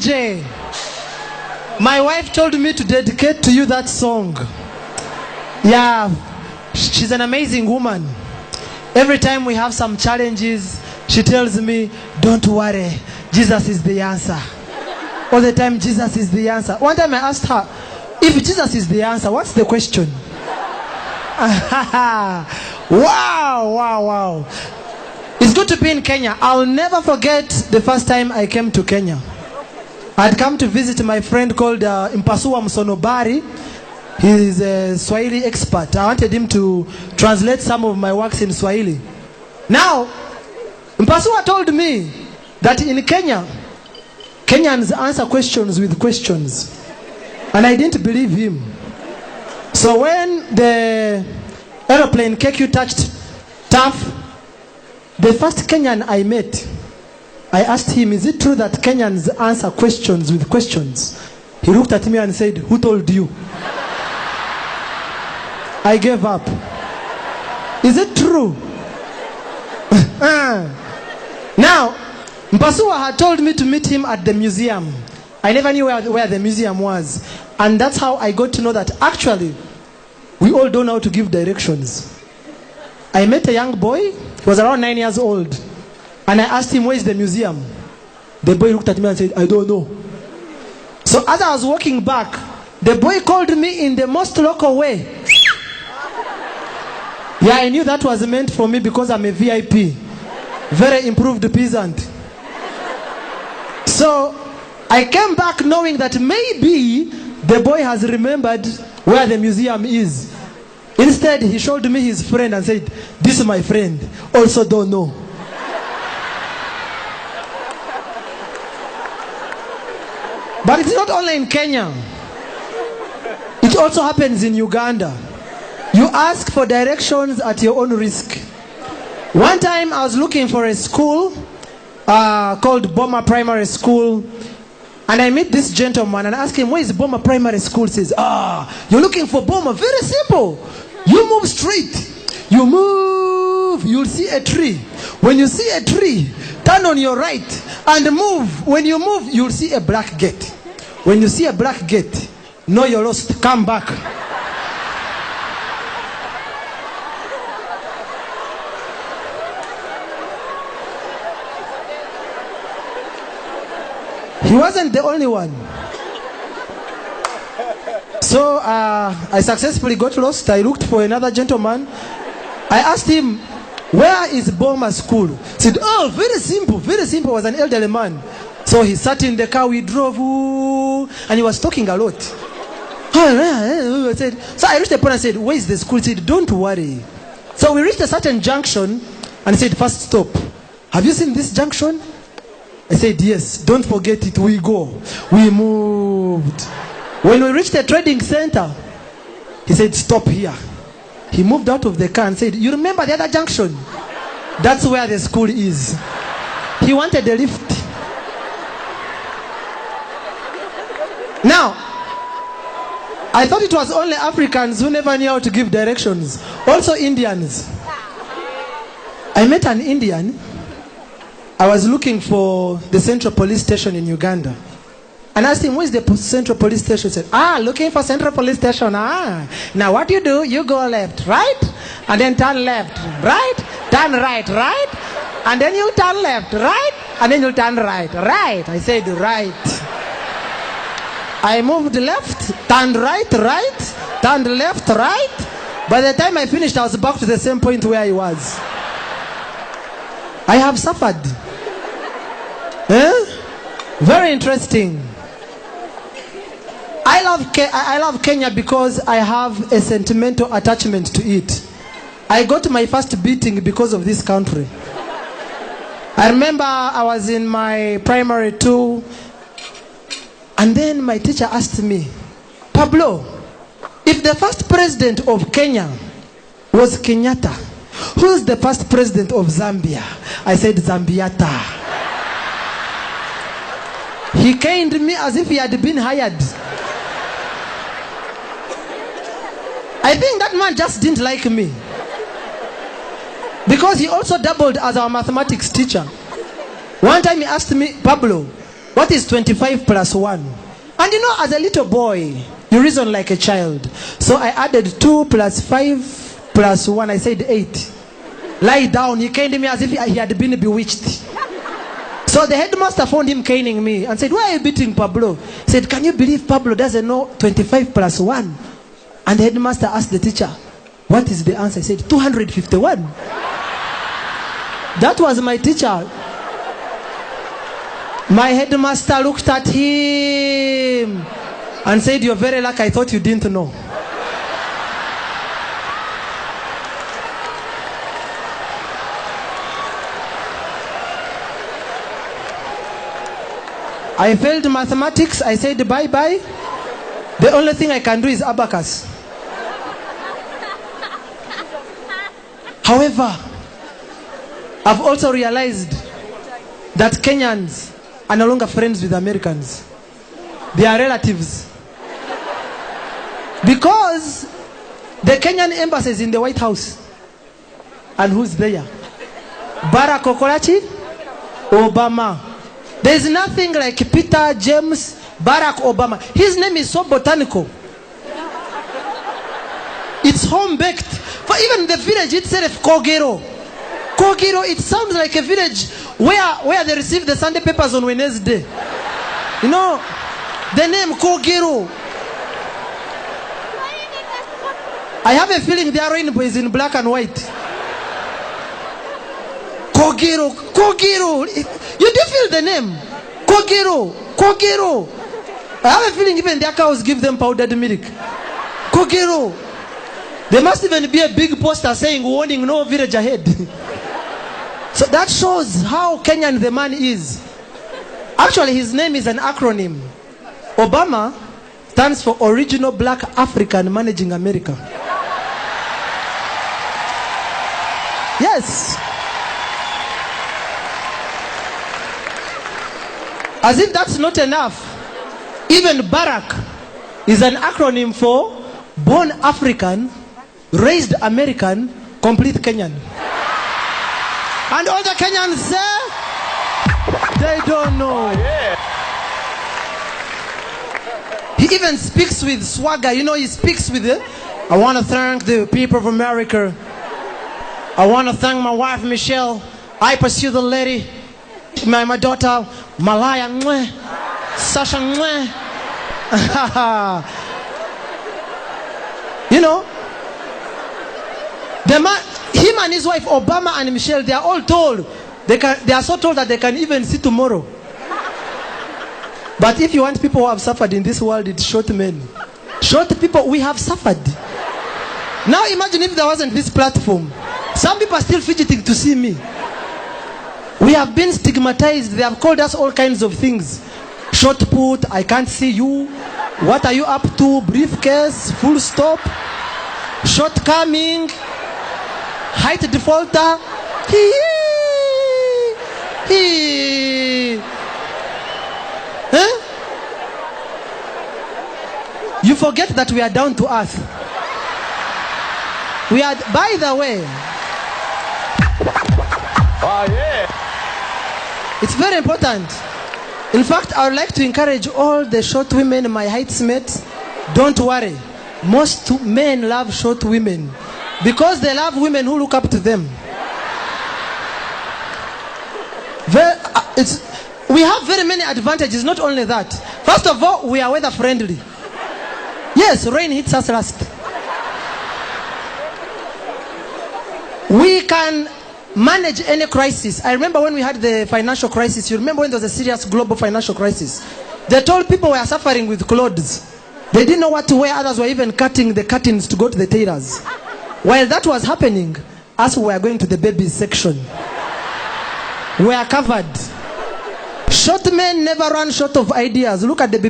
DJ, my wife told me to dedicate to you that song. Yeah, she's an amazing woman. Every time we have some challenges, she tells me, don't worry, Jesus is the answer. All the time, Jesus is the answer. One time I asked her, if Jesus is the answer, what's the question? Wow. It's good to be in Kenya. I'll never forget the first time I came to Kenya. I'd come to visit my friend called Impasua Msonobari. He's a Swahili expert. I wanted him to translate some of my works in Swahili. Now, Impasua told me that in Kenya, Kenyans answer questions with questions. And I didn't believe him. So when the aeroplane KQ touched TAF, the first Kenyan I met, I asked him, is it true that Kenyans answer questions with questions? He looked at me and said, who told you? I gave up. Is it true? Now, Mpasua had told me to meet him at the museum. I never knew where the museum was. And that's how I got to know that actually, we all don't know how to give directions. I met a young boy, he was around 9 years old. And I asked him, where is the museum? The boy looked at me and said, I don't know. So as I was walking back, the boy called me in the most local way. Yeah, I knew that was meant for me because I'm a VIP. Very improved peasant. So I came back knowing that maybe the boy has remembered where the museum is. Instead, he showed me his friend and said, this is my friend, also don't know. But it's not only in Kenya. It also happens in Uganda. You ask for directions at your own risk. One time I was looking for a school called Boma Primary School. And I met this gentleman and I asked him, where is Boma Primary School? He says, you're looking for Boma. Very simple. You move straight. You move, you'll see a tree. When you see a tree, turn on your right and move. When you move, you'll see a black gate. When you see a black gate, know you're lost. Come back. He wasn't the only one. So I successfully got lost. I looked for another gentleman. I asked him, where is Boma School? He said, oh, very simple, very simple. He was an elderly man. So he sat in the car, we drove, and he was talking a lot. So I reached a point and said, where is the school? He said, don't worry. So we reached a certain junction and he said, first stop. Have you seen this junction? I said, yes, don't forget it, we go. We moved. When we reached the trading center, he said, stop here. He moved out of the car and said, you remember the other junction? That's where the school is. He wanted a lift. Now, I thought it was only Africans who never knew how to give directions. Also Indians. I met an Indian. I was looking for the Central Police Station in Uganda. And I asked him, where's the Central Police Station? He said, looking for Central Police Station. Now what you do, you go left, right? And then turn left, right? Turn right, right? And then you turn left, right? And then you turn right, right? I said, right. I moved left, turned right, right? Turned left, right? By the time I finished, I was back to the same point where I was. I have suffered. Very interesting. I love Kenya because I have a sentimental attachment to it. I got my first beating because of this country. I remember I was in my primary 2, and then my teacher asked me, Pablo, if the first president of Kenya was Kenyatta, who's the first president of Zambia? I said, Zambiata. He caned me as if he had been hired. I think that man just didn't like me. Because he also doubled as our mathematics teacher. One time he asked me, Pablo, What is 25 plus 1? And you know, as a little boy, you reason like a child. So I added 2 plus 5 plus 1. I said 8. Lie down. He caned me as if he had been bewitched. So the headmaster found him caning me and said, "Why are you beating Pablo?" He said, "Can you believe Pablo doesn't know 25 plus 1? And the headmaster asked the teacher, "What is the answer?" He said, 251. That was my teacher. My headmaster looked at him and said, "You're very lucky. I thought you didn't know." I failed mathematics. I said bye-bye. The only thing I can do is abacus. However, I've also realized that Kenyans are no longer friends with Americans. They are relatives. Because the Kenyan embassy is in the White House. And who's there? Barack Okolachi, Obama. There is nothing like Peter, James, Barack Obama. His name is so botanical. It's home-baked. For even the village itself, Kogero. Kogero, it sounds like a village where they receive the Sunday papers on Wednesday. You know, the name Kogero. I have a feeling their rainbow is in black and white. Kogero, Kogero. You do feel the name? Kogero, Kogero. I have a feeling even their cows give them powdered milk. Kogero. There must even be a big poster saying, "Warning, no village ahead." So that shows how Kenyan the man is. Actually, his name is an acronym. Obama stands for Original Black African Managing America. Yes. As if that's not enough, even Barack is an acronym for Born African, Raised American, Complete Kenyan. And all the Kenyans say, they don't know. He even speaks with swagger. You know, he speaks with it. "I want to thank the people of America. I want to thank my wife, Michelle. I pursue the lady. My daughter, Malaya, Sasha. You know, the man, him and his wife, Obama and Michelle, they are all told. They are so told that they can even see tomorrow. But if you want people who have suffered in this world, it's short men. Short people, we have suffered. Now imagine if there wasn't this platform. Some people are still fidgeting to see me. We have been stigmatized. They have called us all kinds of things. Short put, I can't see you. What are you up to? Briefcase, full stop. Shortcoming. Height defaulter. Huh? You forget that we are down to earth. We are, by the way. Oh, yeah. It's very important. In fact, I would like to encourage all the short women, my heights mates, don't worry. Most men love short women because they love women who look up to them. We have very many advantages, not only that. First of all, we are weather friendly. Yes, rain hits us last. We can manage any crisis. I remember when we had the financial crisis. You remember when there was a serious global financial crisis? They told people were suffering with clothes. They didn't know what to wear. Others were even cutting the curtains to go to the tailors. While that was happening, us were going to the babies section. We are covered. Short men never run short of ideas. Look at the baby.